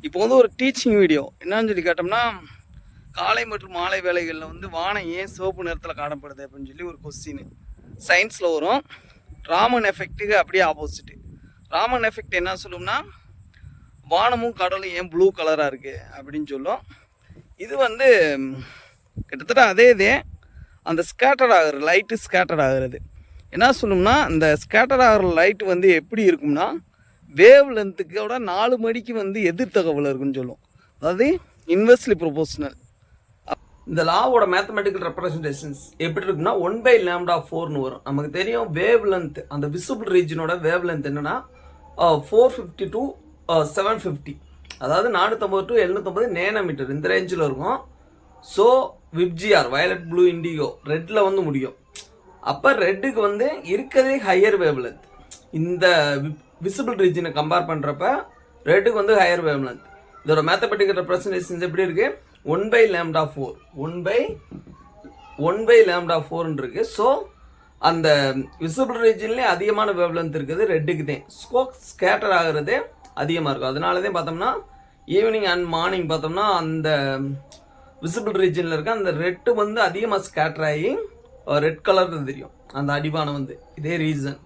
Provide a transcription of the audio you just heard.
இப்போ வந்து ஒரு டீச்சிங் வீடியோ என்னன்னு சொல்லி கேட்டோம்னா, காலை மற்றும் மாலை வேளைகளில் வந்து வானம் ஏன் சிவப்பு நிறத்தில் காணப்படுது அப்படின்னு சொல்லி ஒரு கொஸ்டின் சயின்ஸில் வரும். ராமன் எஃபெக்ட்டுக்கு அப்படியே ஆப்போசிட்டு. ராமன் எஃபெக்ட் என்ன சொல்லும்னா, வானமும் கடலும் ஏன் ப்ளூ கலராக இருக்குது அப்படின்னு சொல்லும். இது வந்து கிட்டத்தட்ட அதே அந்த ஸ்கேட்டர் ஆகிற லைட்டு ஸ்கேட்டர் ஆகிறது என்ன சொல்லும்னா, அந்த ஸ்கேட்டர் ஆகிற லைட்டு வந்து எப்படி இருக்கும்னா, வேவ் லென்த்துக்கோட 4 மணிக்கு வந்து எதிர்த்தகவல் இருக்குன்னு சொல்லும். அதாவது இன்வெர்ஸ்லி ப்ரொபோஷனல். இந்த லாவோட மேத்தமெட்டிக்கல் ரெப்ரசன்டேஷன்ஸ் எப்படி இருக்குன்னா 1/λ4ன்னு வரும். நமக்கு தெரியும் வேவ் லென்த், அந்த விசிபிள் ரீஜனோட வேவ் லென்த் என்னன்னா 450 to 750, அதாவது 450 to 750 நேனோமீட்டர் இந்த ரேஞ்சில் இருக்கும். So VIBGYOR violet blue indigo ரெட்டில் வந்து முடியும். அப்போ ரெட்டுக்கு வந்து இருக்கிறதே ஹையர் வேவ் லென்த். இந்த விசிபிள் ரீஜனை கம்பேர் பண்ணுறப்ப ரெட்டுக்கு வந்து ஹையர் வேவ் லென்த். இதோட மேத்தமெட்டிக்கல் ரெப்ரசன்டேஷன்ஸ் எப்படி இருக்கு? 1/λ4 1/λ4 இருக்கு. ஸோ அந்த விசிபிள் ரீஜன்லேயே அதிகமான வேவ் லென்த் இருக்குது ரெட்டுக்கு தான். ஸ்கேட்டர் ஆகிறது அதிகமாக இருக்கும். அதனால தான் பார்த்தோம்னா ஈவினிங் அண்ட் மார்னிங் பார்த்தோம்னா அந்த விசிபிள் ரீஜனில் இருக்க அந்த ரெட்டு வந்து அதிகமாக ஸ்கேட்டர் ஆகி ரெட் கலர் தெரியும் அந்த அடிவானம் வந்து. இதே ரீசன்.